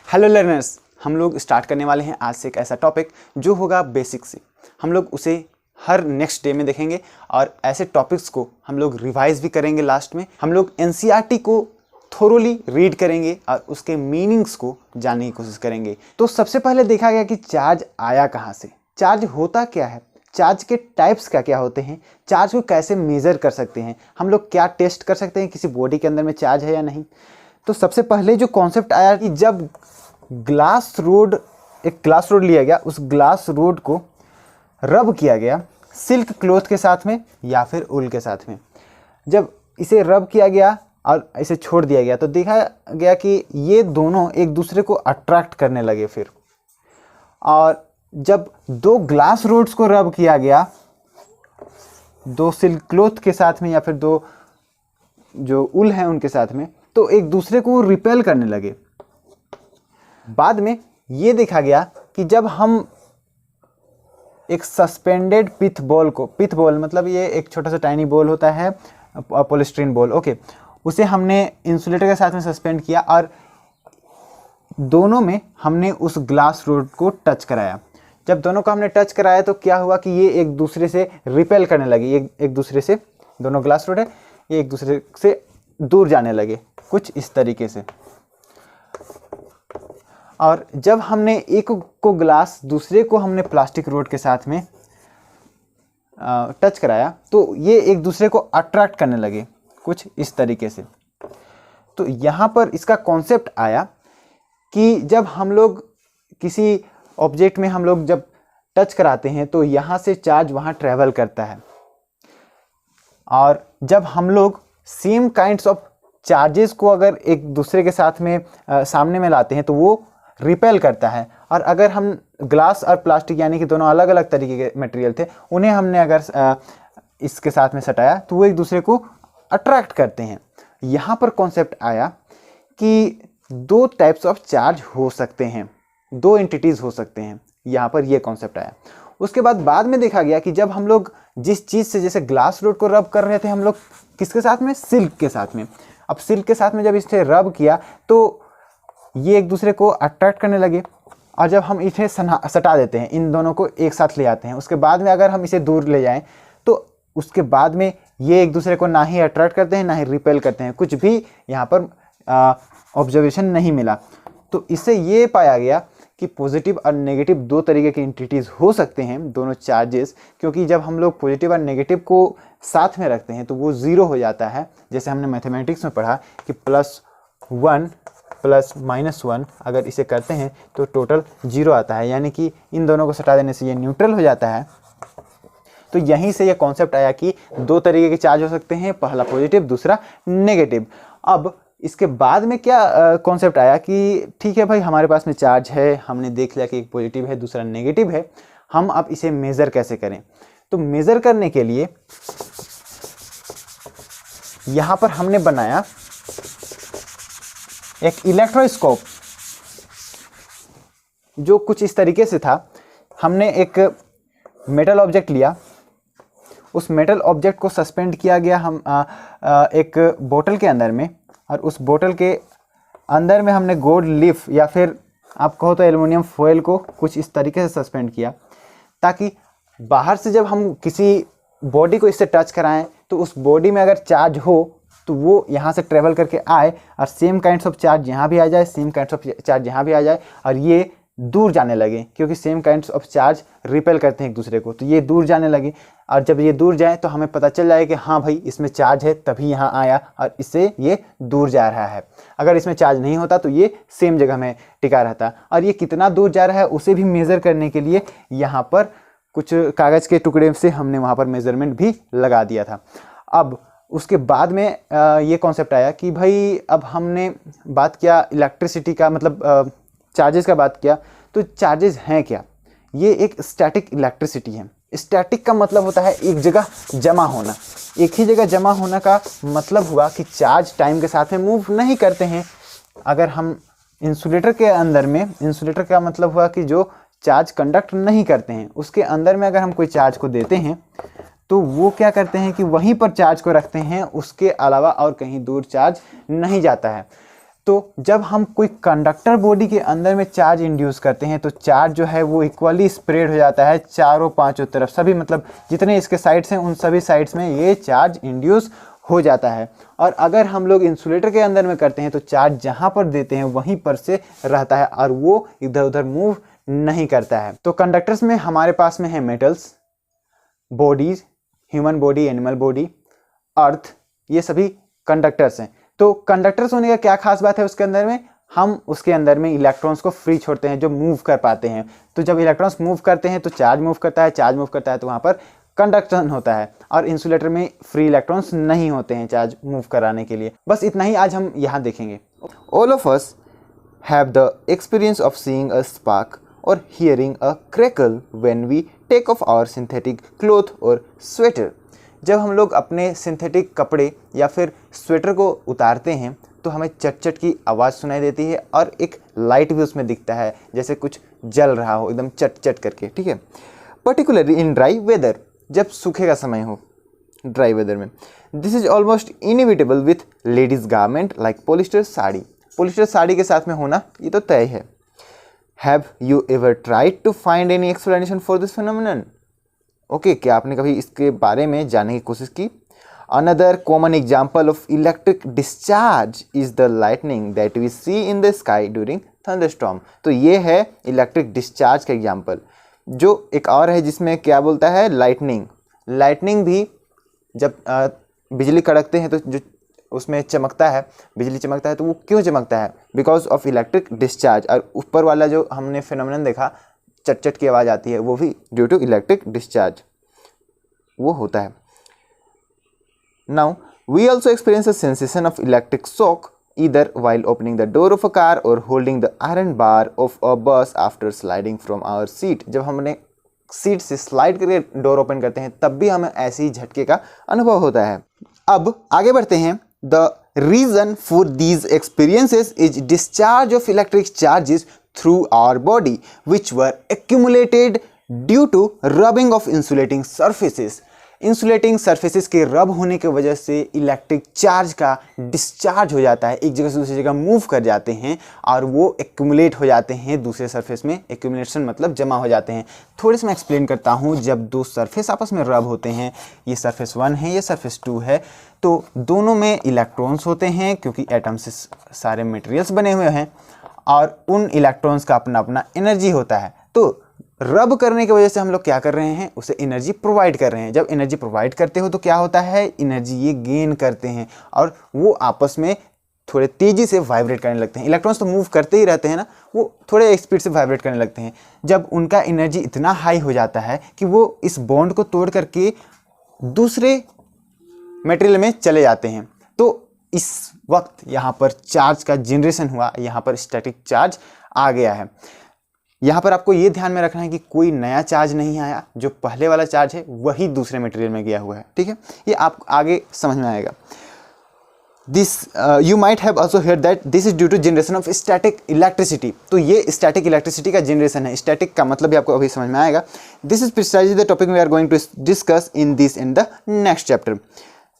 Hello learners, हम लोग start करने वाले हैं आज से एक ऐसा टॉपिक जो होगा बेसिक से। हम लोग उसे हर नेक्स्ट डे में देखेंगे और ऐसे टॉपिक्स को हम लोग रिवाइज भी करेंगे। लास्ट में हम लोग एनसीईआरटी को थोरोली रीड करेंगे और उसके मीनिंग्स को जानने की कोशिश करेंगे। तो सबसे पहले देखा गया कि चार्ज आया कहाँ से, चार्ज होता क्या है, चार्ज के टाइप्स क्या क्या होते हैं, चार्ज को कैसे मेज़र कर सकते हैं, हम लोग क्या टेस्ट कर सकते हैं किसी बॉडी के अंदर में चार्ज है या नहीं। तो सबसे पहले जो कॉन्सेप्ट आया कि जब एक ग्लास रोड लिया गया, उस ग्लास रोड को रब किया गया सिल्क क्लॉथ के साथ में या फिर ऊल के साथ में। जब इसे रब किया गया और इसे छोड़ दिया गया तो देखा गया कि ये दोनों एक दूसरे को अट्रैक्ट करने लगे। फिर और जब दो ग्लास रोड्स को रब किया गया दो सिल्क क्लॉथ के साथ में या फिर दो जो ऊल हैं उनके साथ में, तो एक दूसरे को रिपेल करने लगे। बाद में ये देखा गया कि जब हम एक सस्पेंडेड पिथ बॉल मतलब ये एक छोटा सा टाइनी बॉल होता है, पॉलीस्टीरीन बॉल, ओके, उसे हमने इंसुलेटर के साथ में सस्पेंड किया और दोनों में हमने उस ग्लास रोड को टच कराया। जब दोनों को हमने टच कराया तो क्या हुआ कि ये एक दूसरे से रिपेल करने लगे, ये एक दूसरे से, दोनों ग्लास रोड है, ये एक दूसरे से दूर जाने लगे कुछ इस तरीके से। और जब हमने एक को ग्लास दूसरे को हमने प्लास्टिक रोड के साथ में टच कराया तो ये एक दूसरे को अट्रैक्ट करने लगे कुछ इस तरीके से। तो यहाँ पर इसका कॉन्सेप्ट आया कि जब हम लोग किसी ऑब्जेक्ट में हम लोग जब टच कराते हैं तो यहाँ से चार्ज वहाँ ट्रैवल करता है, और जब हम लोग सेम काइंड्स ऑफ चार्जेस को अगर एक दूसरे के साथ में सामने में लाते हैं तो वो रिपेल करता है। और अगर हम ग्लास और प्लास्टिक यानी कि दोनों अलग अलग तरीके के मटेरियल थे, उन्हें हमने अगर इसके साथ में सटाया तो वो एक दूसरे को अट्रैक्ट करते हैं। यहाँ पर कॉन्सेप्ट आया कि दो टाइप्स ऑफ चार्ज हो सकते हैं, दो एंटिटीज़ हो सकते हैं, यहाँ पर ये कॉन्सेप्ट आया। उसके बाद में देखा गया कि जब हम लोग जिस चीज़ से, जैसे ग्लास रोड को रब कर रहे थे हम लोग किसके साथ में, सिल्क के साथ में। अब सिल्क के साथ में जब इसे रब किया तो ये एक दूसरे को अट्रैक्ट करने लगे, और जब हम इसे सटा देते हैं, इन दोनों को एक साथ ले आते हैं, उसके बाद में अगर हम इसे दूर ले जाएं तो उसके बाद में ये एक दूसरे को ना ही अट्रैक्ट करते हैं ना ही रिपेल करते हैं, कुछ भी यहाँ पर ऑब्जर्वेशन नहीं मिला। तो इससे ये पाया गया कि पॉजिटिव और नेगेटिव दो तरीके की एंटिटीज़ हो सकते हैं, दोनों चार्जेस, क्योंकि जब हम लोग पॉजिटिव और नेगेटिव को साथ में रखते हैं तो वो ज़ीरो हो जाता है। जैसे हमने मैथमेटिक्स में पढ़ा कि +1 + -1 अगर इसे करते हैं तो टोटल 0 आता है, यानी कि इन दोनों को सटा देने से ये न्यूट्रल हो जाता है। तो यहीं से ये कॉन्सेप्ट आया कि दो तरीके के चार्ज हो सकते हैं, पहला पॉजिटिव दूसरा नेगेटिव। अब इसके बाद में क्या कॉन्सेप्ट आया कि ठीक है भाई, हमारे पास में चार्ज है, हमने देख लिया कि एक पॉजिटिव है दूसरा नेगेटिव है, हम अब इसे मेज़र कैसे करें। तो मेज़र करने के लिए यहाँ पर हमने बनाया एक इलेक्ट्रोस्कोप जो कुछ इस तरीके से था। हमने एक मेटल ऑब्जेक्ट लिया, उस मेटल ऑब्जेक्ट को सस्पेंड किया गया हम एक बोतल के अंदर में, और उस बोतल के अंदर में हमने गोल्ड लीफ या फिर आप कहो तो एल्युमिनियम फॉयल को कुछ इस तरीके से सस्पेंड किया, ताकि बाहर से जब हम किसी बॉडी को इससे टच कराएं तो उस बॉडी में अगर चार्ज हो तो वो यहाँ से ट्रेवल करके आए और सेम काइंड्स ऑफ चार्ज यहाँ भी आ जाए, सेम काइंड्स ऑफ चार्ज यहाँ भी आ जाए, और ये दूर जाने लगे, क्योंकि same kinds of charge repel करते हैं एक दूसरे को, तो ये दूर जाने लगे। और जब ये दूर जाए तो हमें पता चल जाए कि हाँ भाई इसमें चार्ज है तभी यहाँ आया और इससे ये दूर जा रहा है। अगर इसमें चार्ज नहीं होता तो ये सेम जगह में टिका रहता। और ये कितना दूर जा रहा है उसे भी मेज़र करने के लिए यहाँ पर कुछ कागज़ के टुकड़े से हमने वहाँ पर मेज़रमेंट भी लगा दिया था। अब उसके बाद में ये कॉन्सेप्ट आया कि भाई अब हमने बात किया इलेक्ट्रिसिटी का, मतलब चार्जेस का बात किया, तो चार्जेस हैं क्या, ये एक स्टैटिक इलेक्ट्रिसिटी है। स्टैटिक का मतलब होता है एक जगह जमा होना, एक ही जगह जमा होना का मतलब हुआ कि चार्ज टाइम के साथ में मूव नहीं करते हैं। अगर हम इंसुलेटर के अंदर में, इंसुलेटर का मतलब हुआ कि जो चार्ज कंडक्ट नहीं करते हैं, उसके अंदर में अगर हम कोई चार्ज को देते हैं तो वो क्या करते हैं कि वहीं पर चार्ज को रखते हैं, उसके अलावा और कहीं दूर चार्ज नहीं जाता है। तो जब हम कोई कंडक्टर बॉडी के अंदर में चार्ज इंड्यूस करते हैं तो चार्ज जो है वो इक्वली स्प्रेड हो जाता है चारों पांचों तरफ, सभी मतलब जितने इसके साइड्स हैं उन सभी साइड्स में ये चार्ज इंड्यूस हो जाता है। और अगर हम लोग इंसुलेटर के अंदर में करते हैं तो चार्ज जहाँ पर देते हैं वहीं पर से रहता है और वो इधर उधर मूव नहीं करता है। तो कंडक्टर्स में हमारे पास में है metals, bodies, human body, animal body, earth, ये सभी कंडक्टर्स हैं। तो कंडक्टर्स होने का क्या खास बात है उसके अंदर में, हम उसके अंदर में इलेक्ट्रॉन्स को फ्री छोड़ते हैं जो मूव कर पाते हैं। तो जब इलेक्ट्रॉन्स मूव करते हैं तो चार्ज मूव करता है, चार्ज मूव करता है तो वहाँ पर कंडक्शन होता है। और इंसुलेटर में फ्री इलेक्ट्रॉन्स नहीं होते हैं चार्ज मूव कराने के लिए। बस इतना ही आज हम यहाँ देखेंगे। All of us have the experience of seeing a spark or hearing a crackle when we take off our synthetic cloth or sweater. जब हम लोग अपने सिंथेटिक कपड़े या फिर स्वेटर को उतारते हैं तो हमें चट चट की आवाज़ सुनाई देती है और एक लाइट भी उसमें दिखता है, जैसे कुछ जल रहा हो एकदम चट चट करके, ठीक है। Particularly in dry weather, जब सूखे का समय हो ड्राई वेदर में। This is almost inevitable with ladies garment like polyester sari. Polyester sari के साथ में होना ये तो तय है। Have you ever tried to find any explanation for this phenomenon? Okay, क्या आपने कभी इसके बारे में जानने की कोशिश की? Another common example of electric discharge is the lightning that we see in the sky during thunderstorm. तो ये है इलेक्ट्रिक डिस्चार्ज का एग्जाम्पल। जो एक और है जिसमें क्या बोलता है, लाइटनिंग। लाइटनिंग भी जब बिजली कड़कते हैं तो जो उसमें चमकता है, बिजली चमकता है, तो वो क्यों चमकता है? Because of electric discharge. और ऊपर वाला जो हमने फिनोमिनन देखा, चट चट की आवाज़ आती है, वो भी ड्यू टू इलेक्ट्रिक डिस्चार्ज वो होता है। Now we also experience a sensation of electric shock either while opening the door of a car or holding the iron bar of a bus after sliding from our seat. जब हमने seat से slide करके door open करते हैं तब भी हमें ऐसे ही झटके का अनुभव होता है। अब आगे बढ़ते हैं। The reason for these experiences is discharge of electric charges through our body which were accumulated due to rubbing of insulating surfaces. Insulating surfaces के रब होने की वजह से इलेक्ट्रिक चार्ज का डिस्चार्ज हो जाता है, एक जगह से दूसरी जगह मूव कर जाते हैं और वो एक्यूमुलेट हो जाते हैं दूसरे सरफेस में। एक्यूमुलेशन मतलब जमा हो जाते हैं। थोड़े से मैं एक्सप्लेन करता हूँ। जब दो सरफेस आपस में रब होते हैं, ये सरफेस 1 है, ये सरफेस 2 है, तो दोनों में इलेक्ट्रॉन्स होते हैं क्योंकि एटम से सारे मटेरियल्स बने हुए हैं और उन इलेक्ट्रॉन्स का अपना अपना एनर्जी होता है। तो रब करने की वजह से हम लोग क्या कर रहे हैं, उसे एनर्जी प्रोवाइड कर रहे हैं। जब एनर्जी प्रोवाइड करते हो तो क्या होता है, एनर्जी ये गेन करते हैं और वो आपस में थोड़े तेज़ी से वाइब्रेट करने लगते हैं। इलेक्ट्रॉन्स तो मूव करते ही रहते हैं ना, वो थोड़े स्पीड से वाइब्रेट करने लगते हैं। जब उनका एनर्जी इतना हाई हो जाता है कि वो इस बॉन्ड को तोड़ करके दूसरे मटेरियल में चले जाते हैं, तो इस वक्त यहाँ पर चार्ज का जनरेशन हुआ, यहाँ पर स्टैटिक चार्ज आ गया है। यहाँ पर आपको ये ध्यान में रखना है कि कोई नया चार्ज नहीं आया, जो पहले वाला चार्ज है वही दूसरे मटेरियल में गया हुआ है, ठीक है। ये आप आगे समझ में आएगा। This you might have also heard that this is due to generation of static electricity. तो ये स्टैटिक इलेक्ट्रिसिटी का जनरेशन है। स्टैटिक का मतलब भी आपको अभी समझ में आएगा। This is precisely the topic we are going to discuss in this in the next chapter.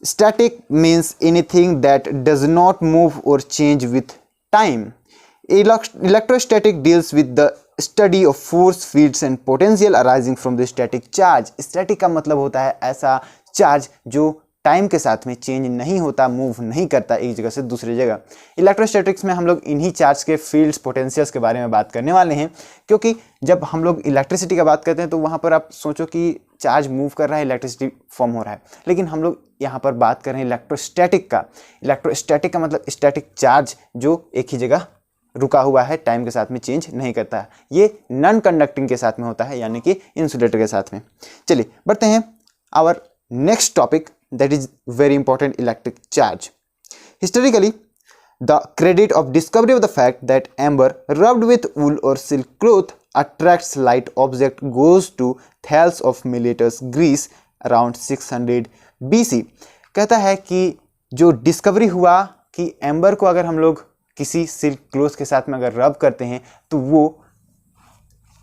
Static means anything that does not move और change with time. Electrostatic deals with the study of force, fields and potential arising from the static charge. Static का मतलब होता है ऐसा charge जो time के साथ में चेंज नहीं होता, मूव नहीं करता एक जगह से दूसरी जगह। इलेक्ट्रोस्टैटिक्स में हम लोग इन्हीं चार्ज के फील्ड्स, पोटेंशियल्स के बारे में बात करने वाले हैं, क्योंकि जब हम लोग इलेक्ट्रिसिटी का बात करते हैं तो वहाँ पर आप सोचो कि चार्ज मूव कर रहा है, इलेक्ट्रिसिटी फॉर्म हो रहा है, लेकिन हम लोग यहाँ पर बात कर रहे हैं इलेक्ट्रोस्टैटिक का। इलेक्ट्रोस्टैटिक का मतलब स्टैटिक चार्ज जो एक ही जगह रुका हुआ है, टाइम के साथ में चेंज नहीं करता है। ये नॉन कंडक्टिंग के साथ में होता है, यानी कि इंसुलेटर के साथ में। चलिए बढ़ते हैं our next topic, that is very important, electric charge. Historically the credit of discovery of the fact that amber rubbed with wool और silk cloth attracts light object goes to Thales of Miletus Greece around 600 BC। कहता है कि जो discovery हुआ कि amber को अगर हम लोग किसी सिल्क क्लोथ के साथ में अगर रब करते हैं तो वो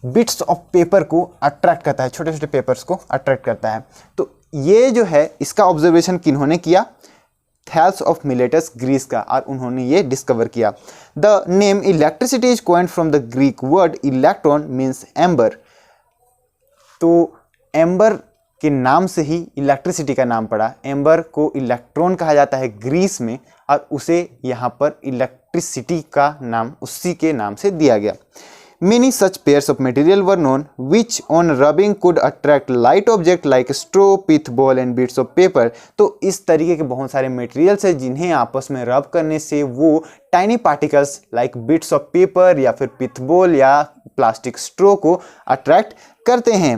बिट्स ऑफ पेपर को अट्रैक्ट करता है, छोटे छोटे पेपर्स को अट्रैक्ट करता है। तो ये जो है इसका ऑब्जर्वेशन किन्होंने किया, थैल्स ऑफ मिलेटस ग्रीस का, और उन्होंने ये डिस्कवर किया। The name electricity is coined from the Greek word electron means amber. तो एम्बर के नाम से ही इलेक्ट्रिसिटी का नाम पड़ा। एम्बर को इलेक्ट्रॉन कहा जाता है ग्रीस में, और उसे यहाँ पर इलेक्ट्रिसिटी का नाम उसी के नाम से दिया गया। Many such pairs of material were known which on rubbing could attract light object like straw, pith ball and bits of paper। तो इस तरीके के बहुत सारे मटेरियल्स हैं जिन्हें आपस में रब करने से वो tiny particles like bits of paper या फिर पिथ बॉल या प्लास्टिक स्ट्रो को अट्रैक्ट करते हैं।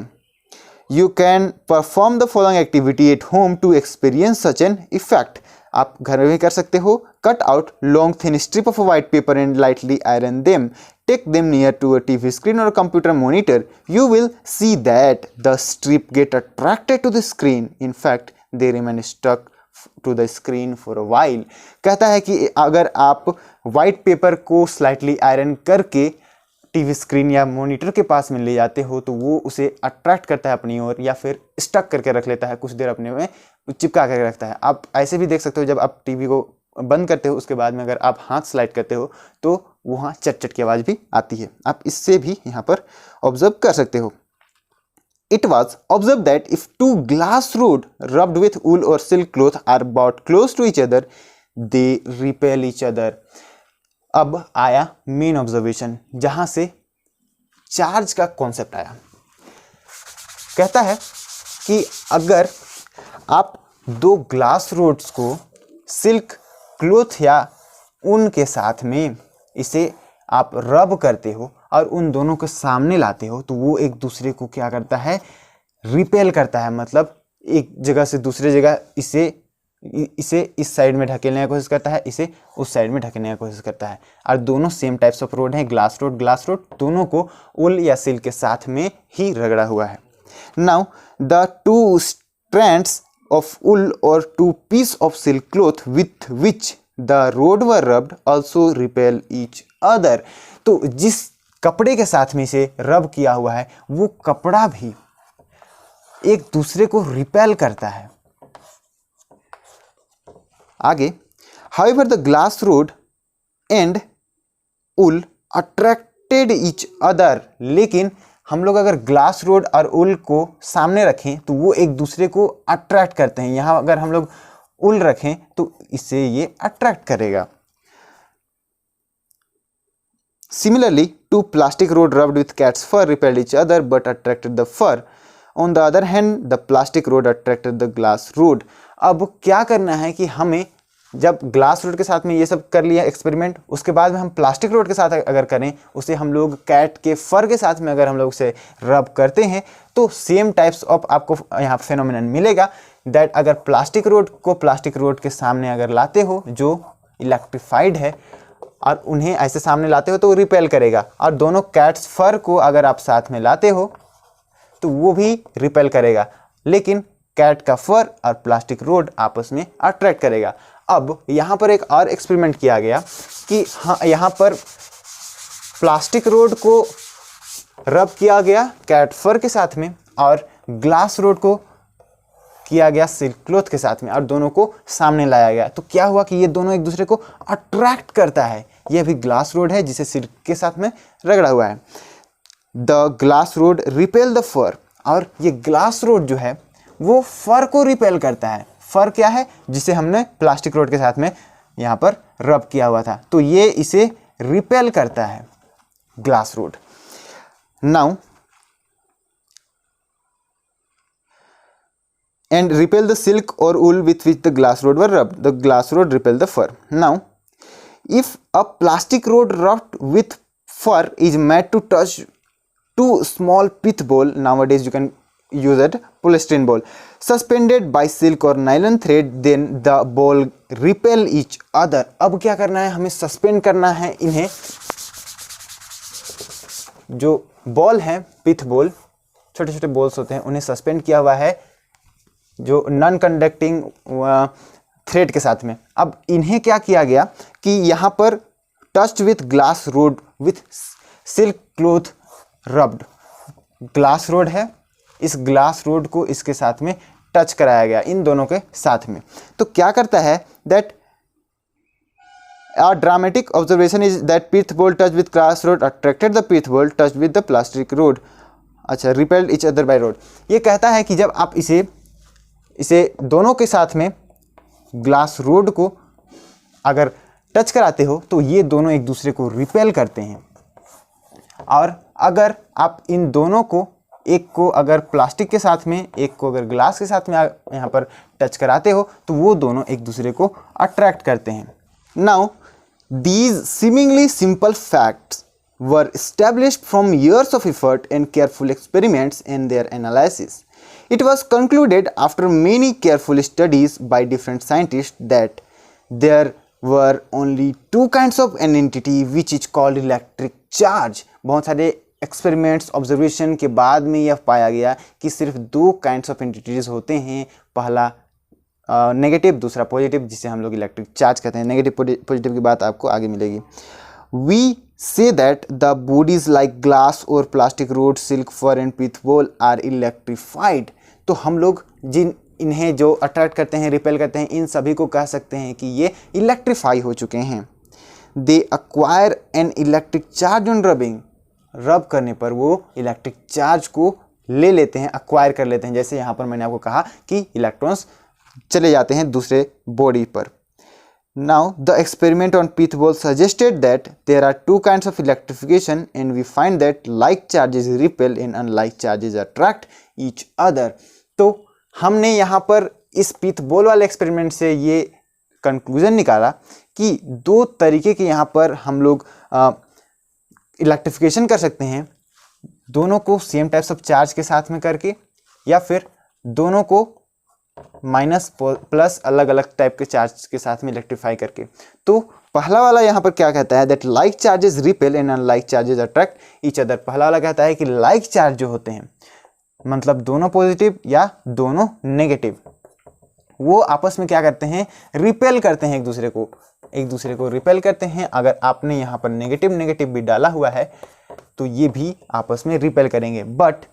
You can perform the following activity at home to experience such an effect। आप घर में भी कर सकते हो। Cut out long thin strip of white paper and lightly iron them। Take them near to a TV screen or a computer monitor। You will see that the strip get attracted to the screen। In fact, they remain stuck to the screen for a while। कहता है कि अगर आप white paper को slightly iron करके TV screen या monitor के पास में ले जाते हो तो वो उसे अट्रैक्ट करता है अपनी ओर, या फिर स्टक करके रख लेता है, कुछ देर अपने में चिपका कर रखता है। आप ऐसे भी देख सकते हो, जब आप टीवी को बंद करते हो उसके बाद में अगर आप हाथ स्लाइड करते हो तो वहाँ चट चट की आवाज़ भी आती है। आप इससे भी यहाँ पर ऑब्जर्व कर सकते हो। It was observed that if two glass rod rubbed with wool or silk cloth are brought close to each other, they repel each other। अब आया मेन ऑब्जर्वेशन, जहां से चार्ज का कॉन्सेप्ट आया। कहता है कि अगर आप दो ग्लास रोड्स को सिल्क क्लॉथ या ऊन के साथ में इसे आप रब करते हो और उन दोनों के सामने लाते हो तो वो एक दूसरे को क्या करता है, रिपेल करता है। मतलब एक जगह से दूसरे जगह इसे इस साइड में ढकेलने की कोशिश करता है, इसे उस साइड में ढकेलने की कोशिश करता है। और दोनों सेम टाइप्स ऑफ रोड हैं, ग्लास रोड दोनों को उल या सिल्क के साथ में ही रगड़ा हुआ है। Now the two strands of wool और two piece of silk cloth with which the rod were rubbed also repel each other. तो जिस कपड़े के साथ में इसे रब किया हुआ है वो कपड़ा भी एक दूसरे को रिपेल करता है। आगे, however the glass rod and wool attracted each other। लेकिन हम लोग अगर ग्लास रोड और उल को सामने रखें तो वो एक दूसरे को अट्रैक्ट करते हैं। यहाँ अगर हम लोग उल रखें तो इसे ये अट्रैक्ट करेगा। Similarly, two plastic rod rubbed with cat's fur repelled each other but attracted the fur। On the other hand, the plastic rod attracted the glass rod। अब क्या करना है कि हमें जब ग्लास रोड के साथ में ये सब कर लिया एक्सपेरिमेंट, उसके बाद में हम प्लास्टिक रोड के साथ अगर करें, उसे हम लोग कैट के फर के साथ में अगर हम लोग उसे रब करते हैं तो सेम टाइप्स ऑफ आपको यहाँ फेनोमेनन मिलेगा। दैट अगर प्लास्टिक रोड को प्लास्टिक रोड के सामने अगर लाते हो जो इलेक्ट्रीफाइड है और उन्हें ऐसे सामने लाते हो तो वो रिपेल करेगा, और दोनों कैट्स फर को अगर आप साथ में लाते हो तो वो भी रिपेल करेगा, लेकिन कैट का फर और प्लास्टिक रोड आपस में अट्रैक्ट करेगा। अब यहाँ पर एक और एक्सपेरिमेंट किया गया कि हाँ, यहाँ पर प्लास्टिक रोड को रब किया गया कैट फर के साथ में और ग्लास रोड को किया गया सिल्क क्लॉथ के साथ में, और दोनों को सामने लाया गया। तो क्या हुआ कि ये दोनों एक दूसरे को अट्रैक्ट करता है। ये भी ग्लास रोड है जिसे सिल्क के साथ में रगड़ा हुआ है। The glass rod repel the fur, और ये ग्लास रोड जो है वो फर को रिपेल करता है। फर क्या है, जिसे हमने प्लास्टिक रोड के साथ में यहाँ पर रब किया हुआ था, तो ये इसे रिपेल करता है glass rod. Now and repel the silk or wool with which the glass rod were rubbed। The glass rod repel the fur। Now, if a plastic rod rubbed with fur is made to touch two small pith ball, nowadays you can use it polystyrene ball, suspended by silk or nylon thread, then the ball repel each other। अब क्या करना है, हमें suspend करना है इन्हें, जो ball है पिथ बॉल, छोटे छोटे बॉल्स होते हैं, उन्हें सस्पेंड किया हुआ है जो नॉन कंडक्टिंग थ्रेड के साथ में। अब इन्हें क्या किया गया कि यहाँ पर touched with glass rod with silk cloth rubbed, glass rod है, इस ग्लास रोड को इसके साथ में टच कराया गया इन दोनों के साथ में। तो क्या करता है, that a dramatic observation is that pith ball touched with glass rod attracted the pith ball touched with the plastic rod. अच्छा, repelled each other by rod. ये कहता है कि जब आप इसे दोनों के साथ में ग्लास रोड को अगर टच कराते हो तो ये दोनों एक दूसरे को रिपेल करते हैं, और अगर आप इन दोनों को, एक को अगर प्लास्टिक के साथ में, एक को अगर ग्लास के साथ में यहाँ पर टच कराते हो तो वो दोनों एक दूसरे को अट्रैक्ट करते हैं. Now, these seemingly simple facts were established from years of effort and careful experiments in their analysis. It was concluded after many careful studies by different scientists that there were only two kinds of an entity which is called electric charge. बहुत सारे experiments, observation के बाद में यह पाया गया कि सिर्फ दो काइंड्स ऑफ एंटिटीज होते हैं, पहला नेगेटिव, दूसरा पॉजिटिव, जिसे हम लोग इलेक्ट्रिक चार्ज कहते हैं. नेगेटिव पॉजिटिव की बात आपको आगे मिलेगी. We say that the bodies like glass or plastic rod, silk, fur and pith ball are electrified. तो हम लोग इन्हें जो अट्रैक्ट करते हैं, रिपेल करते हैं, इन सभी को कह सकते हैं कि ये इलेक्ट्रीफाई हो चुके हैं. They acquire an electric charge on rubbing. रब करने पर वो इलेक्ट्रिक चार्ज को ले लेते हैं, अक्वायर कर लेते हैं. जैसे यहाँ पर मैंने आपको कहा कि इलेक्ट्रॉन्स चले जाते हैं दूसरे बॉडी पर. Now the experiment on pith ball suggested that there are two kinds of electrification and we find that like charges repel and unlike charges attract each other. तो हमने यहाँ पर इस पीथ बॉल वाले एक्सपेरिमेंट से ये conclusion निकाला कि दो तरीके के यहाँ पर हम लोग इलेक्ट्रिफिकेशन कर सकते हैं, दोनों को सेम टाइप्स ऑफ चार्ज के साथ में करके, या फिर दोनों को माइनस प्लस अलग अलग टाइप के चार्ज के साथ में इलेक्ट्रीफाई करके. तो पहला वाला यहाँ पर क्या कहता है, that like charges repel and unlike charges attract each other. पहला वाला कहता है कि लाइक चार्ज जो होते हैं, मतलब दोनों पॉजिटिव या दोनों नेगेटिव, वो आपस में क्या करते हैं, रिपेल करते हैं, एक दूसरे को रिपेल करते हैं. अगर आपने यहाँ पर नेगेटिव नेगेटिव भी डाला हुआ है तो ये भी आपस में रिपेल करेंगे. बट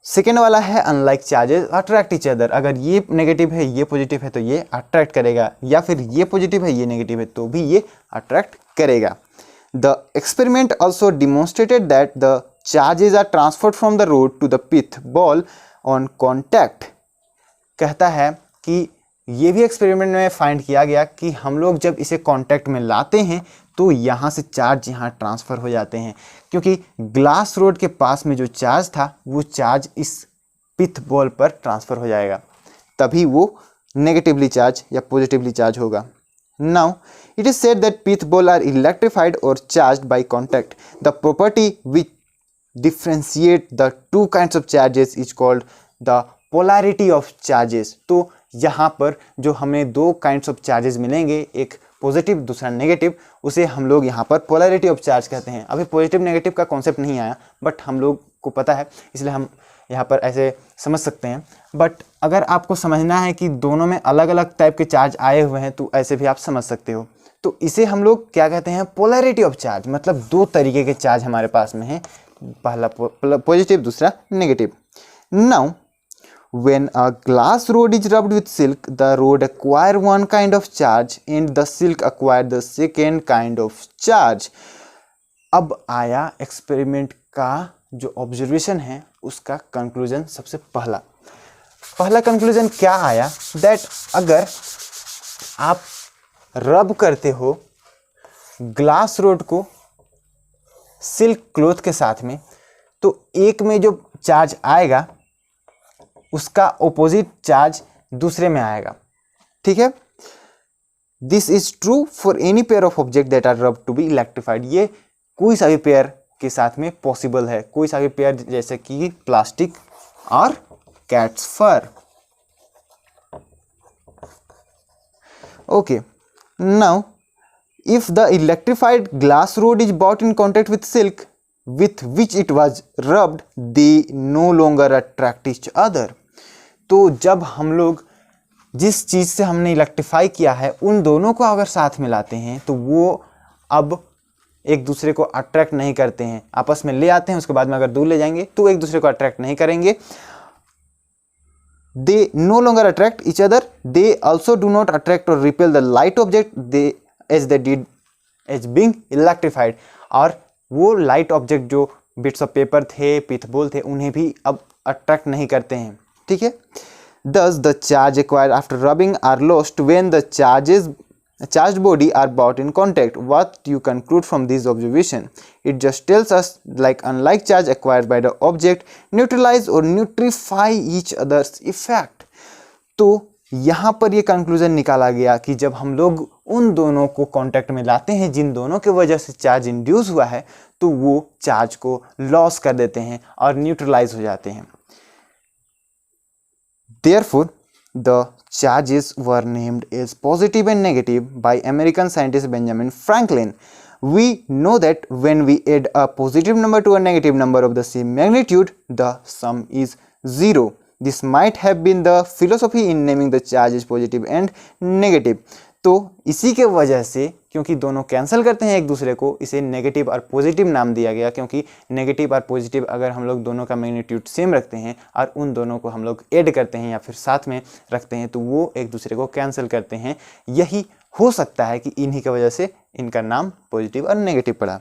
सेकेंड वाला है unlike charges attract each other. अगर ये नेगेटिव है, ये पॉजिटिव है, तो ये अट्रैक्ट करेगा, या फिर ये पॉजिटिव है, ये नेगेटिव है, तो भी ये अट्रैक्ट करेगा. The experiment also demonstrated that the charges are transferred from the rod to the pith ball on contact. कहता है कि ये भी एक्सपेरिमेंट में फाइंड किया गया कि हम लोग जब इसे कांटेक्ट में लाते हैं तो यहाँ से चार्ज यहाँ ट्रांसफ़र हो जाते हैं, क्योंकि ग्लास रोड के पास में जो चार्ज था वो चार्ज इस पिथ बॉल पर ट्रांसफ़र हो जाएगा, तभी वो नेगेटिवली चार्ज या पॉजिटिवली चार्ज होगा. Now it is said that pith ball are electrified और charged by contact. The property which differentiate the two kinds of charges is called the polarity of charges. तो यहाँ पर जो हमें दो kinds of charges मिलेंगे, एक पॉजिटिव दूसरा नेगेटिव, उसे हम लोग यहाँ पर पोलैरिटी ऑफ चार्ज कहते हैं. अभी पॉजिटिव नेगेटिव का कॉन्सेप्ट नहीं आया, बट हम लोग को पता है, इसलिए हम यहाँ पर ऐसे समझ सकते हैं. बट अगर आपको समझना है कि दोनों में अलग अलग टाइप के चार्ज आए हुए हैं तो ऐसे भी आप समझ सकते हो. तो इसे हम लोग क्या कहते हैं, पोलैरिटी ऑफ चार्ज. मतलब दो तरीके के चार्ज हमारे पास में हैं, पहला पॉजिटिव दूसरा negative. Now when a glass rod is rubbed with silk, the rod acquire one kind of charge and the silk acquire the second kind of charge. अब आया एक्सपेरिमेंट का जो ऑब्जर्वेशन है उसका कंक्लूजन. सबसे पहला कंक्लूजन क्या आया, दैट अगर आप रब करते हो ग्लास रोड को सिल्क क्लॉथ के साथ में, तो एक में जो चार्ज आएगा उसका ऑपोजिट चार्ज दूसरे में आएगा. ठीक है. This is true for any pair of object that are rubbed to be electrified. ये कोई सा भी पेयर के साथ में पॉसिबल है, कोई सा भी पेयर, जैसे कि प्लास्टिक और cat's fur. Okay. Now if the electrified glass rod is brought in contact with silk with which it was rubbed, they no longer attract each other. तो जब हम लोग जिस चीज़ से हमने इलेक्ट्रीफाई किया है उन दोनों को अगर साथ में लाते हैं तो वो अब एक दूसरे को अट्रैक्ट नहीं करते हैं, आपस में ले आते हैं, उसके बाद में अगर दूर ले जाएंगे तो एक दूसरे को अट्रैक्ट नहीं करेंगे. they no longer attract each other. They also do not attract or repel the light object they did as being electrified. और वो लाइट ऑब्जेक्ट जो बिट्स ऑफ पेपर थे, पिथबॉल थे, उन्हें भी अब अट्रैक्ट नहीं करते हैं, ठीक है। Thus the charge acquired after rubbing are lost when the charged body are brought in contact. What you conclude from this observation? It just tells us like unlike charge acquired by the object neutralize or neutrify each other's effect. तो यहाँ पर ये conclusion निकाला गया कि जब हम लोग उन दोनों को कांटेक्ट में लाते हैं जिन दोनों के वजह से चार्ज इंड्यूस हुआ है, तो वो चार्ज को लॉस कर देते हैं और न्यूट्रलाइज हो जाते हैं। Therefore, the charges were named as positive and negative by American scientist Benjamin Franklin. We know that when we add a positive number to a negative number of the same magnitude, the sum is 0. This might have been the philosophy in naming the charges positive and negative. तो इसी के वजह से, क्योंकि दोनों cancel करते हैं एक दूसरे को, इसे नेगेटिव और पॉजिटिव नाम दिया गया, क्योंकि नेगेटिव और पॉजिटिव अगर हम लोग दोनों का मैग्नीट्यूड सेम रखते हैं और उन दोनों को हम लोग ऐड करते हैं या फिर साथ में रखते हैं तो वो एक दूसरे को कैंसिल करते हैं। यही हो सकता है कि इन्हीं की वजह से इनका नाम पॉजिटिव और नेगेटिव पड़ा।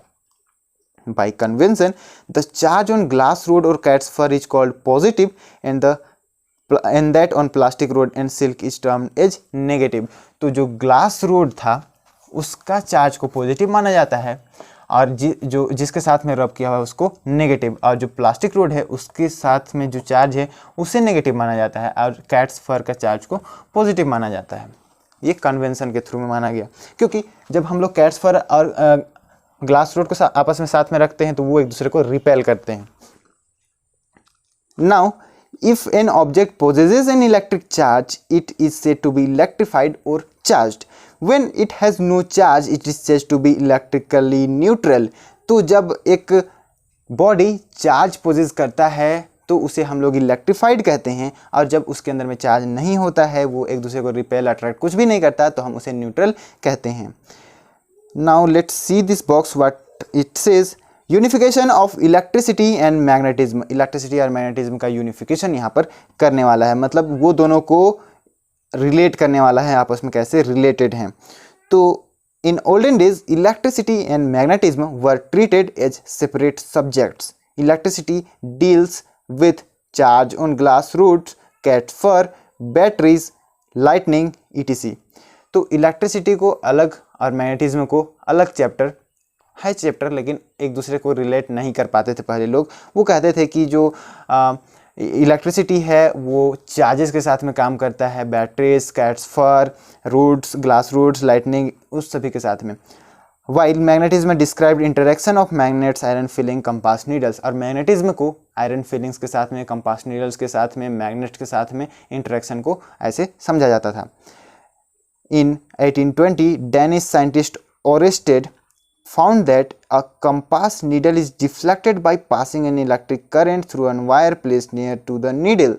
By convention, the charge on glass rod or cat's fur is called positive and that on plastic rod and silk is termed as negative. तो जो ग्लास रोड था उसका चार्ज को पॉजिटिव माना जाता है और जिसके साथ में रब किया हुआ है उसको नेगेटिव, और जो प्लास्टिक रोड है उसके साथ में जो चार्ज है उसे नेगेटिव माना जाता है और कैट्स फर का चार्ज को पॉजिटिव माना जाता है। ये कन्वेंशन के थ्रू में माना गया, क्योंकि जब हम लोग कैट्स फर और ग्लास रोड को आपस में साथ में रखते हैं तो वो एक दूसरे को रिपेल करते हैं। Now if an object possesses an electric charge, it is said to be electrified or charged. When it has no charge, it is said to be electrically neutral. तो जब एक बॉडी चार्ज पोजेस करता है तो उसे हम लोग electrified कहते हैं, और जब उसके अंदर में चार्ज नहीं होता है, वो एक दूसरे को रिपेल अट्रैक्ट कुछ भी नहीं करता, तो हम उसे न्यूट्रल कहते हैं। Now let's see this box what it says. Unification of electricity and magnetism. Electricity और मैग्नेटिज्म का यूनिफिकेशन यहाँ पर करने वाला है, मतलब वो दोनों को रिलेट करने वाला है, आपस में कैसे रिलेटेड हैं। तो in olden days electricity and magnetism were treated as separate subjects. Electricity deals with charge on glass rods, cat fur, batteries, lightning etc. तो इलेक्ट्रिसिटी को अलग और मैग्नेटिज्म को अलग चैप्टर, लेकिन एक दूसरे को रिलेट नहीं कर पाते थे पहले लोग। वो कहते थे कि जो इलेक्ट्रिसिटी है वो चार्जेस के साथ में काम करता है, बैटरीज, कैट्स फर, रूट्स, ग्लास रूट्स, लाइटनिंग, उस सभी के साथ में। While magnetism described interaction of magnets, iron filling, compass needles. और मैग्नेटिज्म को आयरन फिलिंग्स के साथ में, कंपास नीडल्स के साथ में, मैग्नेट्स के साथ में इंटरेक्शन को ऐसे समझा जाता था। इन 1820 Danish scientist Oersted found that a compass needle is deflected by passing an electric current through a wire placed near to the needle.